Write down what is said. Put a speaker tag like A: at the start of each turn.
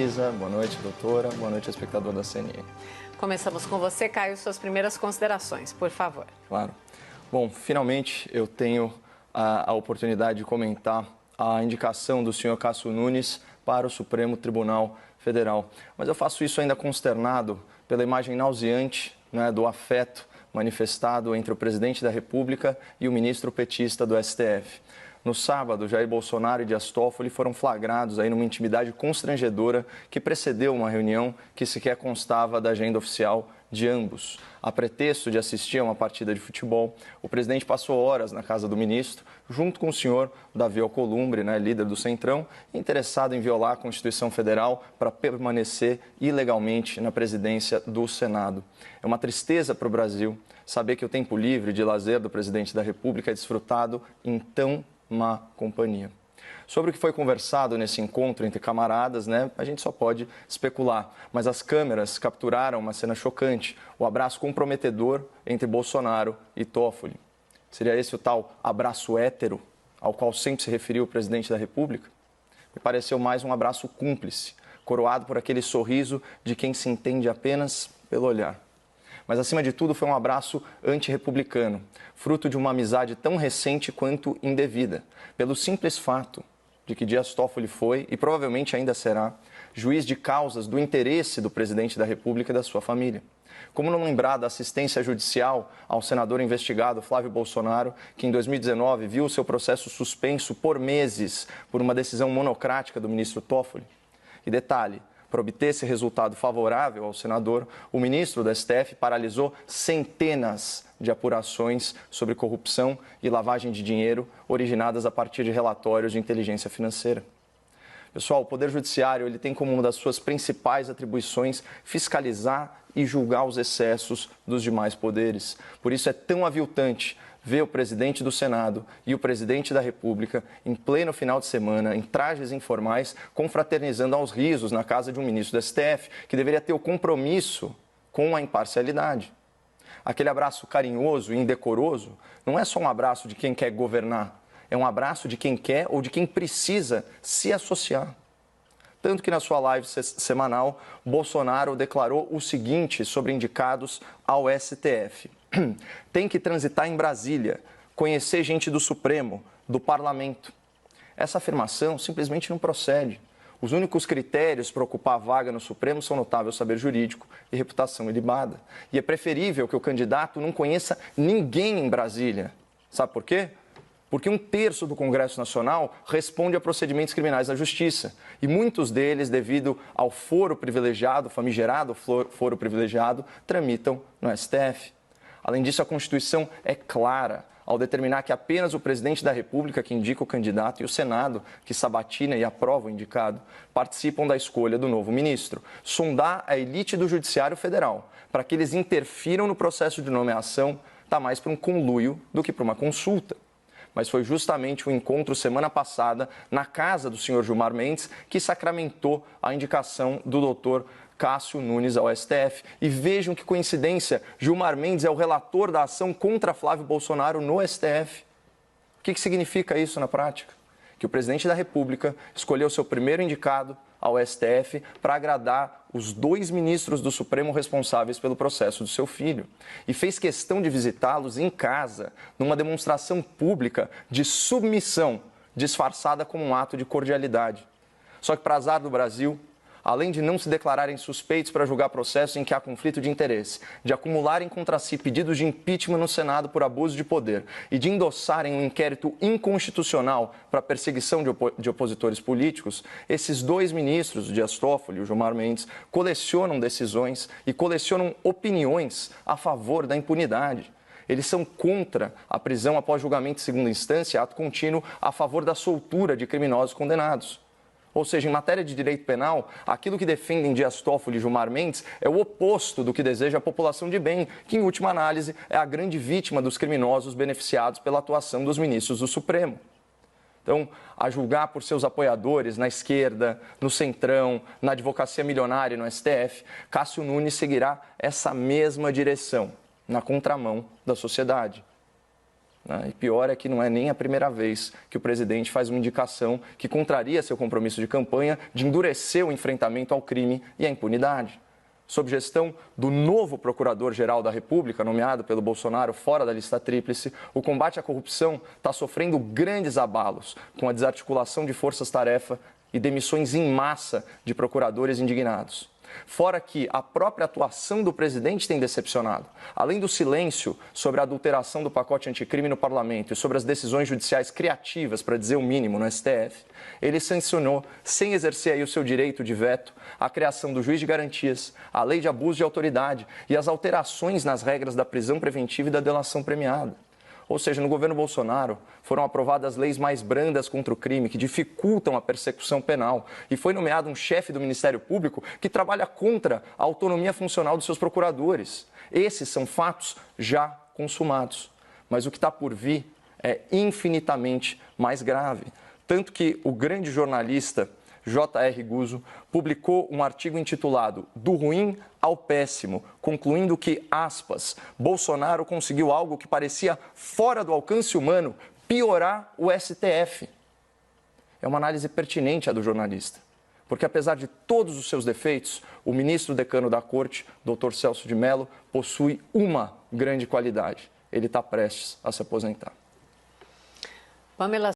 A: Isa, boa noite, doutora. Boa noite, espectador da CNN.
B: Começamos com você, Caio, suas primeiras considerações, por favor.
A: Claro. Bom, finalmente eu tenho a oportunidade de comentar a indicação do senhor Cássio Nunes para o Supremo Tribunal Federal. Mas eu faço isso ainda consternado pela imagem nauseante, né, do afeto manifestado entre o presidente da República e o ministro petista do STF. No sábado, Jair Bolsonaro e Dias Toffoli foram flagrados aí numa intimidade constrangedora que precedeu uma reunião que sequer constava da agenda oficial de ambos. A pretexto de assistir a uma partida de futebol, o presidente passou horas na casa do ministro, junto com o senhor Davi Alcolumbre, líder do Centrão, interessado em violar a Constituição Federal para permanecer ilegalmente na presidência do Senado. É uma tristeza para o Brasil saber que o tempo livre de lazer do presidente da República é desfrutado em tão má companhia. Sobre o que foi conversado nesse encontro entre camaradas, a gente só pode especular. Mas as câmeras capturaram uma cena chocante, o abraço comprometedor entre Bolsonaro e Toffoli. Seria esse o tal abraço hétero, ao qual sempre se referiu o presidente da República? Me pareceu mais um abraço cúmplice, coroado por aquele sorriso de quem se entende apenas pelo olhar. Mas, acima de tudo, foi um abraço antirrepublicano, fruto de uma amizade tão recente quanto indevida, pelo simples fato de que Dias Toffoli foi, e provavelmente ainda será, juiz de causas do interesse do presidente da República e da sua família. Como não lembrar da assistência judicial ao senador investigado Flávio Bolsonaro, que em 2019 viu o seu processo suspenso por meses por uma decisão monocrática do ministro Toffoli? E detalhe, para obter esse resultado favorável ao senador, o ministro do STF paralisou centenas de apurações sobre corrupção e lavagem de dinheiro originadas a partir de relatórios de inteligência financeira. Pessoal, o Poder Judiciário ele tem como uma das suas principais atribuições fiscalizar e julgar os excessos dos demais poderes. Por isso é tão aviltante ver o presidente do Senado e o presidente da República, em pleno final de semana, em trajes informais, confraternizando aos risos na casa de um ministro do STF, que deveria ter o compromisso com a imparcialidade. Aquele abraço carinhoso e indecoroso não é só um abraço de quem quer governar, é um abraço de quem quer ou de quem precisa se associar. Tanto que na sua live semanal, Bolsonaro declarou o seguinte sobre indicados ao STF. Tem que transitar em Brasília, conhecer gente do Supremo, do Parlamento. Essa afirmação simplesmente não procede. Os únicos critérios para ocupar a vaga no Supremo são notável saber jurídico e reputação ilibada. E é preferível que o candidato não conheça ninguém em Brasília. Sabe por quê? Porque 1/3 do Congresso Nacional responde a procedimentos criminais da Justiça. E muitos deles, devido ao foro privilegiado, famigerado foro privilegiado, tramitam no STF. Além disso, a Constituição é clara ao determinar que apenas o presidente da República, que indica o candidato, e o Senado, que sabatina e aprova o indicado, participam da escolha do novo ministro. Sondar a elite do Judiciário Federal para que eles interfiram no processo de nomeação está mais para um conluio do que para uma consulta. Mas foi justamente o encontro semana passada na casa do senhor Gilmar Mendes que sacramentou a indicação do doutor Cássio Nunes ao STF. E vejam que coincidência, Gilmar Mendes é o relator da ação contra Flávio Bolsonaro no STF. O que significa isso na prática? Que o presidente da República escolheu seu primeiro indicado ao STF para agradar os 2 ministros do Supremo responsáveis pelo processo do seu filho. E fez questão de visitá-los em casa, numa demonstração pública de submissão, disfarçada como um ato de cordialidade. Só que, para azar do Brasil, além de não se declararem suspeitos para julgar processos em que há conflito de interesse, de acumularem contra si pedidos de impeachment no Senado por abuso de poder e de endossarem um inquérito inconstitucional para perseguição de opositores políticos, esses 2 ministros, o Dias Toffoli e o Gilmar Mendes, colecionam decisões e colecionam opiniões a favor da impunidade. Eles são contra a prisão após julgamento de segunda instância, ato contínuo a favor da soltura de criminosos condenados. Ou seja, em matéria de direito penal, aquilo que defendem Dias Toffoli e Gilmar Mendes é o oposto do que deseja a população de bem, que, em última análise, é a grande vítima dos criminosos beneficiados pela atuação dos ministros do Supremo. Então, a julgar por seus apoiadores na esquerda, no Centrão, na advocacia milionária e no STF, Cássio Nunes seguirá essa mesma direção, na contramão da sociedade. E pior é que não é nem a primeira vez que o presidente faz uma indicação que contraria seu compromisso de campanha de endurecer o enfrentamento ao crime e à impunidade. Sob gestão do novo Procurador-Geral da República, nomeado pelo Bolsonaro fora da lista tríplice, o combate à corrupção está sofrendo grandes abalos, com a desarticulação de forças-tarefa e demissões em massa de procuradores indignados. Fora que a própria atuação do presidente tem decepcionado. Além do silêncio sobre a adulteração do pacote anticrime no parlamento e sobre as decisões judiciais criativas, para dizer o mínimo, no STF, ele sancionou, sem exercer aí o seu direito de veto, a criação do juiz de garantias, a lei de abuso de autoridade e as alterações nas regras da prisão preventiva e da delação premiada. Ou seja, no governo Bolsonaro foram aprovadas leis mais brandas contra o crime, que dificultam a persecução penal. E foi nomeado um chefe do Ministério Público que trabalha contra a autonomia funcional dos seus procuradores. Esses são fatos já consumados. Mas o que está por vir é infinitamente mais grave. Tanto que o grande jornalista J.R. Guzzo publicou um artigo intitulado Do Ruim ao Péssimo, concluindo que, aspas, Bolsonaro conseguiu algo que parecia fora do alcance humano, piorar o STF. É uma análise pertinente a do jornalista, porque apesar de todos os seus defeitos, o ministro decano da Corte, Dr. Celso de Mello, possui uma grande qualidade. Ele está prestes a se aposentar.
B: Pamela